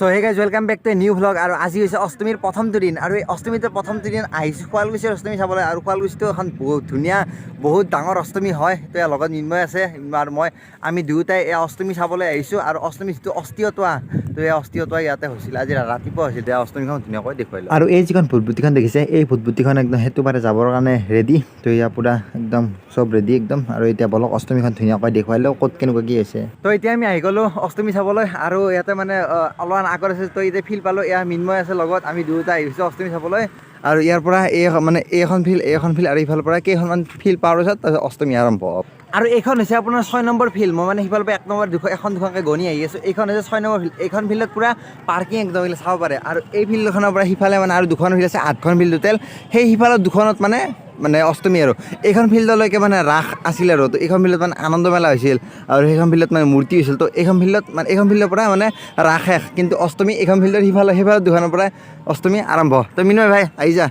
So hey guys welcome back to a new vlog আৰু আজি হৈছে অষ্টমীৰ প্ৰথমটো দিন আৰু এই অষ্টমীৰ প্ৰথমটো দিন আহিছোঁ শুৱালকুছিৰ অষ্টমী চাবলৈ আৰু শুৱালকুছিটো এখন বহুত ধুনীয়া বহুত ডাঙৰ অষ্টমী হয় তো ইয়াৰ লগত নিৰ্ময় আছে আৰু আমি দুয়োটাই এই অষ্টমী চাবলৈ আহিছোঁ আৰু অষ্টমী যিটো অষ্টীয়তোৱা তো এই অষ্টীয়তোৱা ইয়াতে হৈছিল আজি ৰাতিপুৱা হৈছিল এই অষ্টমীখন ধুনীয়াকৈ দেখুৱাইলোঁ আৰু এই যিখন ভূতবুতিখন দেখিছে এই ভূতবুতিখন একদম সেইটো পাৰে যাবৰ কাৰণে ৰেডি তো ইয়াৰ পূৰা একদম চব ৰেডি একদম আৰু এতিয়া বলক অষ্টমীখন ধুনীয়াকৈ দেখুৱাই লওঁ ক'ত কেনেকুৱা কি হৈছে তো এতিয়া আমি আহি গ'লোঁ অষ্টমী চাবলৈ আৰু ইয়াতে মানে অলপমান আগত আছে তো এতিয়া ফিল্ড পালোঁ এয়া মিন্ময় আছে লগত আমি দুয়োটা আহিছোঁ অষ্টমী চাবলৈ আৰু ইয়াৰ পৰা এইখন ফিল্ড আৰু এইফালৰ পৰা কেইখনমান ফিল্ড পাৰ পিছত তাৰপিছত অষ্টমী আৰম্ভ হ'ব আৰু এইখন হৈছে আপোনাৰ 6 নম্বৰ ফিল্ড মই মানে সিফালৰ পৰা 1 নম্বৰ এখন দুখনকৈ গণি আহি আছোঁ এইখন হৈছে 6 নম্বৰ ফিল্ড এইখন ফিল্ডত পূৰা পাৰ্কিং একদম চাব পাৰে আৰু এই ফিল্ডখনৰ পৰা সিফালে মানে আৰু দুখন ফিল্ড আছে 8খন ফিল্ড টোটেল সেই সিফালৰ দুখনত মানে অষ্টমী আৰু এইখন ফিল্ডলৈকে মানে ৰাস আছিল আৰু তো এইখন ফিল্ডত মানে আনন্দ মেলা হৈছিল আৰু সেইখন ফিল্ডত মানে মূৰ্তি হৈছিল তো এইখন ফিল্ডৰ পৰা মানে ৰাস শেষ কিন্তু অষ্টমী এইখন ফিল্ডৰ সিফালে দুখনৰ পৰা অষ্টমী আৰম্ভ তো মিনয় ভাই আহি যা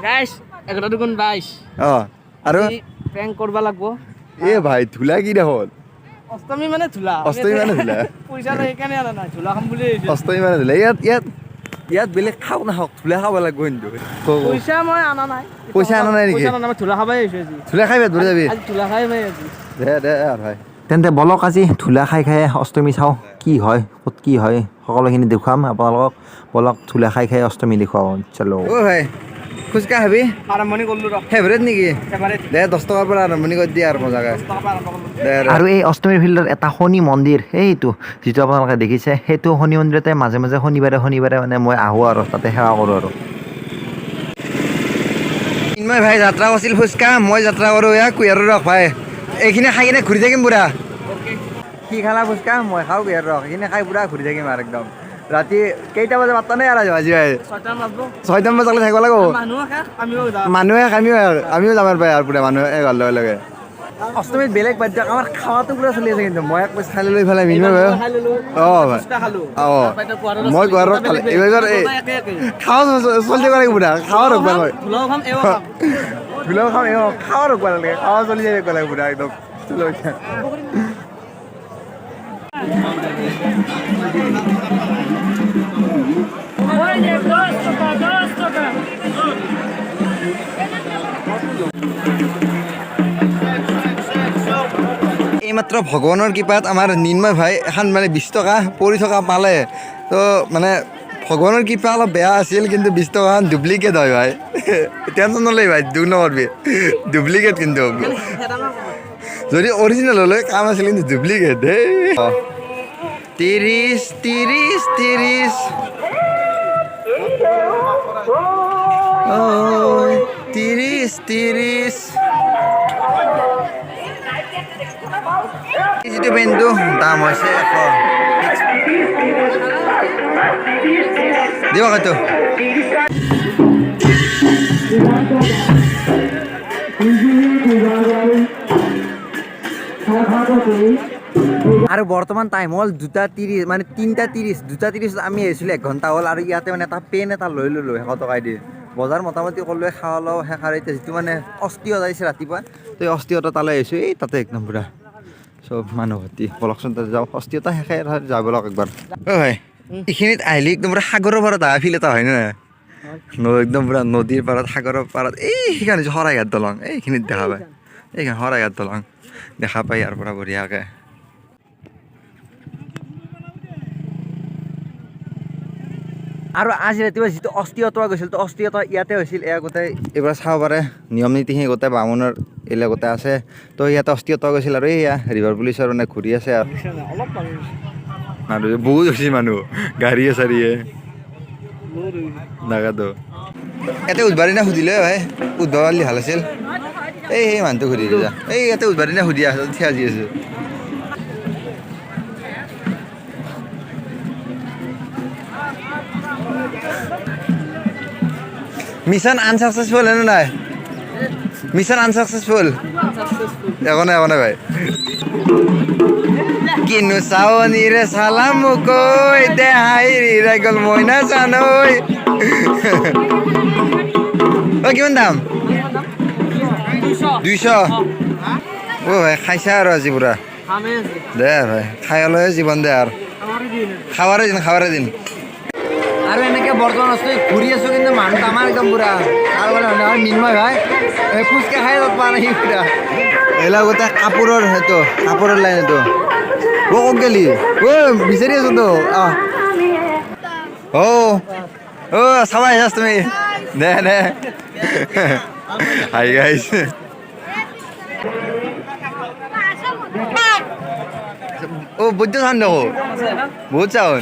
গাইস 11×22 আৰু প্ৰেংক কৰিব লাগিব এ ভাই ধুলা কি দেখোন অষ্টমী মানে ধুলা পইচা লৈ কেনে আনা নাই ধুলা খাম বুলি অষ্টমী মানে ধুলা ইয়াত বেলেগ খাও নাহক ধুলা খাব লাগিব কিন্তু পইচা মই আনা নাই পইচা আনা নাই নেকি পইচা আনা নাই ধুলা খাবাই আহিছো আজি ধুলা খাই ধৰি যাবি আজি ধুলা খাই আজি দে ভাই তেন্তে বলক আজি ধুলা খাই অষ্টমী চাওঁ কি হয় ক'ত কি হয় সকলোখিনি দেখুৱাম আপোনালোকক বলক ধুলা খাই অষ্টমী দেখুৱাওঁ চলো অ ভাই খুচকা খাবি আৰম্ভণি কৰিলো ৰ ফেভাৰেট নেকি দে 10 টকাৰ পৰা আৰম্ভণি কৰি দিয়ে আৰু মজাকৈ আৰু এই অষ্টমীৰ ফিল্ডত এটা শনি মন্দিৰ এইটো যিটো আপোনালোকে দেখিছে সেইটো শনি মন্দিৰতে মাজে মাজে শনিবাৰে মানে মই আহোঁ আৰু তাতে সেৱা কৰোঁ আৰু মিন্ময় ভাই যাত্ৰা কৰিছিল ফুচকা মই যাত্ৰা কৰোঁ এয়া কুঁহিয়াৰৰ ৰস ভাই এইখিনি খাই কিনে ঘূৰি থাকিম পুৰা কি খালা ফুচকা মই খাওঁ কুঁহিয়াৰৰ ৰস এইখিনি খাই পুৰা ঘূৰি থাকিম আৰু একদম ৰাতি কেইটা বজাত পাত্তা নাই আৰু আজি ভাই 6টামান বজালৈ থাকিব লাগিব মানুহে আমিও যাম আৰু পুৰা মানুহে ঘৰ লগে অষ্টমীত বেলেগ বাদ্য আমাৰ খাৱাটো পুৰা চলি আছে কিন্তু মই পইচা খাই লৈ ইফালে মিন্ময় ভাই মই ঘৰত খালে এইবাৰ খাওঁ চলি থাকিব লাগিব পুৰা খাওঁ ৰখবা মই ধুলাও খাম খাওঁ ৰখবা লাগে খাৱা চলি থাকিব লাগে পুৰা একদম এইমাত্ৰ ভগৱানৰ কৃপাত আমাৰ নিন্ময় ভাই এখন মানে 20 টকা পৰি থকা পালে তো মানে ভগৱানৰ কৃপা অলপ বেয়া আছিল কিন্তু 20 টকাখন ডুপ্লিকেট হয় ভাই টেনশ্যন নল'বি ভাই দুখ নকৰবি ডুপ্লিকেট কিন্তু যদি অৰিজিনেল হ'লে কাম আছিল কিন্তু ডুপ্লিকেট দেই 30 যিটো পেনটো দাম হৈছে 100 দিব হয়তো আৰু বৰ্তমান টাইম হ'ল 2:30 মানে 3:30 2:30 আমি আহিছিলোঁ 1 ঘণ্টা হ'ল আৰু ইয়াতে মানে এটা পেন এটা লৈ ল'লোঁ 100 টকাই দি বজাৰ মোটামুটি ক'লোৱে খাৱা লওঁ শেষ আৰু এতিয়া যিটো মানে অস্থিৰত আহিছে ৰাতিপুৱা তো এই অস্থিৰতা তালৈ আহিছোঁ এই তাতে একদম পুৰা চব মানুহ ভৰ্তি বলকচোন তাতে যাওঁ অস্থিৰতা শেষে যাব লওক একবাৰ অ ভাই এইখিনিত আহিলে একদম পুৰা সাগৰৰ পাৰত আহা ফিল এটা হয় নে একদম পুৰা নদীৰ পাৰত সাগৰৰ পাৰত এই সেইকাৰণে শৰাইঘাট দলং এইখিনিত দেখা পায় এইখন শৰাইঘাট দলং দেখা পায় ইয়াৰ পৰা বঢ়িয়াকৈ আৰু আজি ৰাতিপুৱা যিটো অস্থিৰতা গৈছিল তো অস্থিৰতা ইয়াতে হৈছিল এয়া গোটেই এইবাৰ চাব পাৰে নিয়ম নীতিখিনি গোটেই বামুণৰ এইবিলাক গোটেই আছে তো ইয়াতে অস্থিৰতা গৈছিল আৰু এয়া ৰিভাৰ পুলিচৰ মানে ঘূৰি আছে আৰু বহুত হৈছে মানুহ গাড়ীয়ে চাৰিয়ে নাগাতো ইয়াতে উদ্বাৰ দিনা সুধিলে ভাই উদ্বাৰ পালি ভাল আছিল এই মানুহটো সুধি যা এই ইয়াতে উদ্বাৰ দিনা সুধি আছে থিয়া যি আছোঁ মিছন আনসাকসেসফুল হেনো নাই মিছন আনসাকসেসফুল একো নাই ভাই কিনো চাৱনীৰে চালাম কৈ দেহাই ৰাই গ'ল মই নাজানৈ কিমান দাম 200 ও ভাই খাইছা আৰু আজি পুৰা দে ভাই খাই হ'লে জীৱন দে আৰু খাৱাৰে দিন আৰু এনেকৈ বৰ্তমান অষ্টমী ঘূৰি আছোঁ কিন্তু মানুহটো আমাৰ একদম পুৰা আৰু মানে মিন্ময় ভাই ফুচকা খাই পোৱা নাই পুৰা এইবিলাক গোটেই কাপোৰৰ সেইটো কাপোৰৰ লাইন এইটো ক'ত গেলি বিচাৰি আছো তো চাব আহিছাছ তুমি দে দে হাই গাইছ বুদ্ধ চাউন দেখো বহুত চাউন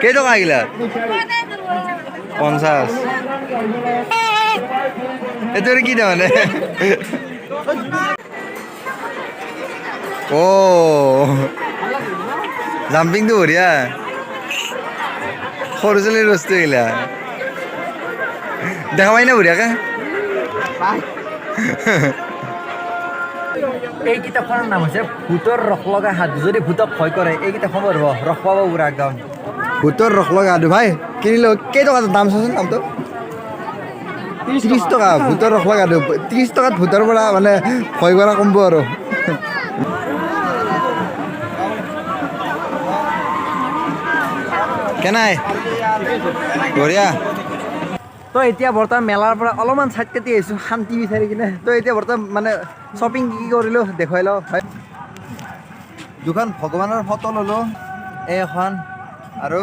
কেইটকা আহিলা 50 এইটো কি তাৰমানে জাম্পিংটো বঢ়িয়া সৰু ছোৱালীৰ বস্তু এইগিলা দেখা পাই না বঢ়িয়াকে এই কিতাপখনৰ নাম হৈছে ভূতৰ ৰস লগা সাধু যদি ভূতক ভয় কৰে এই কিতাপখন পঢ়িব ৰস পাব পুৰা একদম ভূতৰ ৰস লগা সাধু ভাই কিনিলো কেইটকা দাম চাচোন দামটো 30 টকা ভূতৰ ৰস লগা সাধু 30 টকাত ভূতৰ পৰা মানে ভয় কৰা কমব আৰু কেনাই বঢ়িয়া তো এতিয়া বৰ্তমান মেলাৰ পৰা অলপমান চাইড কাটি আহিছোঁ শান্তি বিচাৰি কিনে তো এতিয়া বৰ্তমান মানে শ্বপিং কি কৰিলোঁ দেখুৱাই লওঁ হয় দুখন ভগৱানৰ ফটো ল'লোঁ এইখন আৰু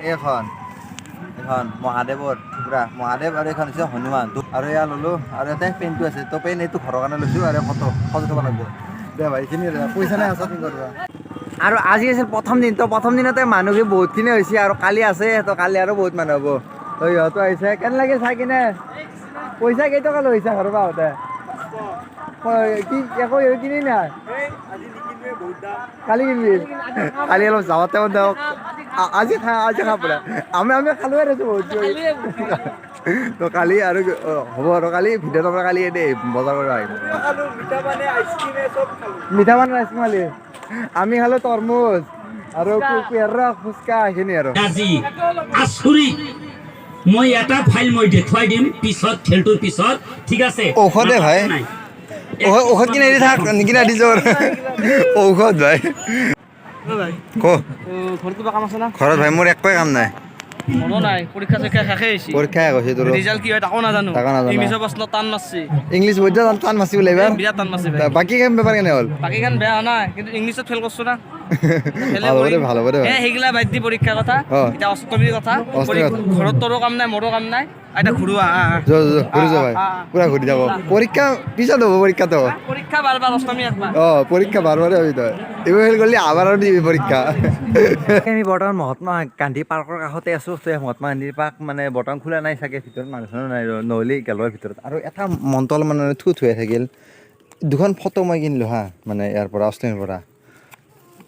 এইখন মহাদেৱৰ পুৰা মহাদেৱ আৰু এইখন হৈছে হনুমান আৰু এয়া ল'লোঁ আৰু ইয়াতে পেনটো আছে তো পেন এইটো ঘৰৰ কাৰণে লৈছোঁ আৰু ফটো থ'ব লাগিব দে ভাই এইখিনি পইচা নাই শ্বপিং কৰিব আৰু আজি আছিল প্ৰথম দিন তো প্ৰথম দিনতে মানুহখিনি বহুতখিনি হৈছে আৰু কালি আছে তো কালি আৰু বহুত মানুহ হ'ব তো ইহঁতো আহিছে কেনে লাগে চাই কিনে পইচা কেইটকা লৈছা ঘৰৰ পৰা আহোঁতে কি একো কিনি নাই কালি কিনিবি কালি অলপ যাওঁতে আজি খা পুৰা আমি খালোৱে আছোঁ বহুত তো কালি আৰু হ'ব আৰু কালি ভিডিঅ'ৰ পৰা কালি দেই বজাৰ কৰিব আহিম মিঠা পান আইচক্ৰীম খালি আমি খালো তৰমুজ আৰু ফুচকা এইখিনি আৰু মই এটা ফাইল মই দেখুৱাই দিম পিছত খেলটোৰ পিছত ঠিক আছে ঔষধে ভাই ঔষধ কিনে দি থাক নিকিনা দি যোৰ ঔষধ ভাই ঘৰত ভাই মোৰ একোৱে কাম নাই পৰীক্ষা কৈছে তোৰ ইংলিছ বৈদ্য টান মাছি বোলে বাকী কাম বেপাৰ কেনে হ'ল ভাল হ'ব দে সেইগিলা বাদ দি পৰীক্ষাৰ কথা এতিয়া অষ্টমীৰ কথা ঘৰত তোৰো কাম নাই মোৰো কাম নাই এতিয়া ঘূৰোৱা ঘূৰি যাব পুৰা ঘূৰি যাব পৰীক্ষা পিছত হ'ব পৰীক্ষাটো পৰীক্ষা বাৰ বাৰ অষ্টমী একবাৰ পৰীক্ষা বাৰ বাৰে হবি তই এইবোৰ ফেল কৰিলে আবাৰ আৰু দিবি পৰীক্ষা আমি বৰ্তমান মহাত্মা গান্ধী পাৰ্কৰ কাষতে আছোঁ মহাত্মা গান্ধী পাৰ্ক মানে বৰ্তমান খোলা নাই চাগে ভিতৰত মানুহ নাই নহ'লে গেলৰ ভিতৰত আৰু এটা মনটো অলপ মানে থুত হৈ থাকিল দুখন ফটো মই কিনিলোঁ হা মানে ইয়াৰ পৰা অষ্টমীৰ পৰা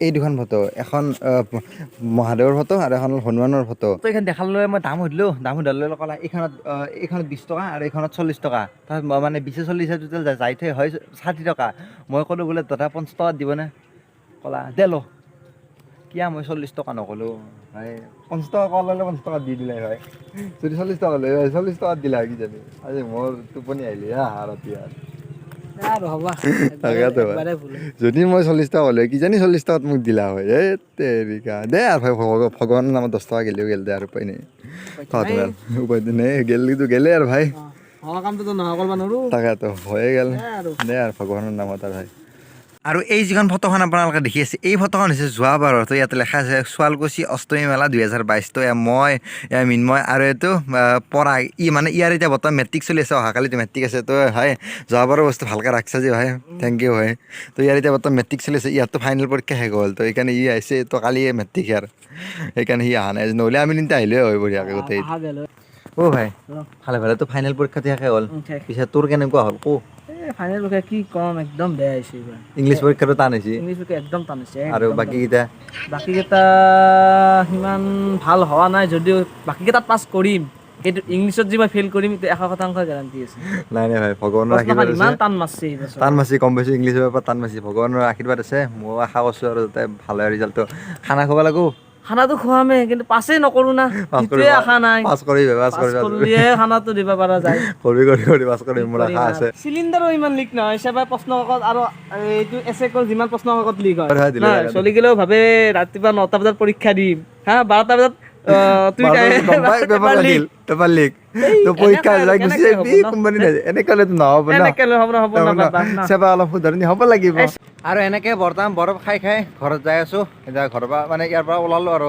এই দুখন ফটো এখন মহাদেৱৰ ফটো আৰু এখন হনুমানৰ ফটো তো এইখন দেখালৈ মই দাম সুধিলোঁ দাম সোধালৈ ক'লা এইখনত 20 টকা আৰু এইখনত 40 টকা তাত মানে 20-40 টোটেল যাই থৈ হয় 60 টকা মই ক'লোঁ বোলে দাদা 50 টকাত দিবনে ক'লা দে ল কিয়া মই 40 টকা নক'লোঁ ভাই 50 টকা ক'লে 50 টকাত দি দিলে হয় যদি 40 টকা লৈ 40 টকাত দিলা কিজানি আজি মোৰ টোপনি আহিলে ৰাতি যদি মই 40 টকা হ'লে কিজানি 40 টকাত মোক দিলা হয় এই তেৰিকা দে আৰু ভাই ভগৱানৰ নামত 10 টকা গেলিও গেল দে আৰু উপায় নাই উপায় নাই গেলিতো গেলে আৰু ভাই তাকেতো হয়ে গেল দে আৰু ভগৱানৰ নামত আৰু ভাই আৰু এই যিখন ফটোখন আপোনালোকে দেখি আছে এই ফটোখন হৈছে যোৱাবাৰৰ তো ইয়াতে লেখা আছে শুৱালকুছি অষ্টমী মেলা 2022 তো মই মিন্ময় আৰু এইটো পঢ়া মানে ইয়াৰ এতিয়া বৰ্তমান মেট্ৰিক চলি আছে অহাকালিতো মেট্ৰিক আছে তো ভাই যোৱাবাৰৰ বস্তু ভালকৈ ৰাখছা যে ভাই থেংক ইউ ভাই তো ইয়াৰ এতিয়া বৰ্তমান মেট্ৰিক চলি আছে ইয়াততো ফাইনেল পৰীক্ষা শেষ হ'ল তো সেইকাৰণে ই আহিছে তো কালি মেট্ৰিক ইয়াৰ সেইকাৰণে সি অহা নাই নহ'লে আমি তিনিটা আহিলে হয় বঢ়িয়াকৈ গোটেই ভাই ভালে তো ফাইনেল পৰীক্ষাটো শেষে হ'ল পিছে তোৰ কেনেকুৱা হ'ল ফাইনেল পৰীক্ষা কি কম একদম বেয়া হৈছে এইবাৰ ইংলিছ পৰীক্ষাটো টান হৈছে ইংলিছ পৰীক্ষা একদম টান হৈছে আৰু বাকীকেইটা সিমান ভাল হোৱা নাই যদিও বাকীকেইটাত পাছ কৰিম কিন্তু ইংলিছত যে মই ফেইল কৰিম এইটো 100% গেৰাণ্টি আছে নাই ভাই ভগৱানৰ আশীৰ্বাদ আছে ইমান টান মাৰছি কম বেছি ইংলিছৰ পেপাৰ টান মাৰছি ভগৱানৰ আশীৰ্বাদ আছে মই আশা কৰিছোঁ আৰু যাতে ভাল হয় ৰিজাল্টটো খানা খাব লাগো খানাটো খোৱামে কিন্তু পাছেই নকৰোঁ না সেইটোৱে আশা নাই পাছ কৰিলেহে খানাটো দিব পৰা যায় কৰি পাছ কৰি মোৰ আশা আছে চিলিণ্ডাৰো ইমান লিক নহয় সেবাৰ প্ৰশ্ন কাকত আৰু এইটো এছেকৰ যিমান প্ৰশ্ন কাকত লিক হয় চলি গ'লেও ভাবে ৰাতিপুৱা 9টা বজাত পৰীক্ষা দিম 12টা বজাত তুই কাই- পেপাৰ লাগিল পেপাৰ লিক তো পৰীক্ষা যাই গুচি যাবি কোম্পানী এনেকৈ হ'লেতো নহ'ব ন এনেকে হ'ব না বাদ না। চেবা অলপ শুধৰণি হ'ব লাগিব আৰু এনেকৈ বৰ্তমান বৰফ খাই খাই ঘৰত যাই আছোঁ এতিয়া ঘৰৰ পৰা মানে ইয়াৰ পৰা ওলালোঁ আৰু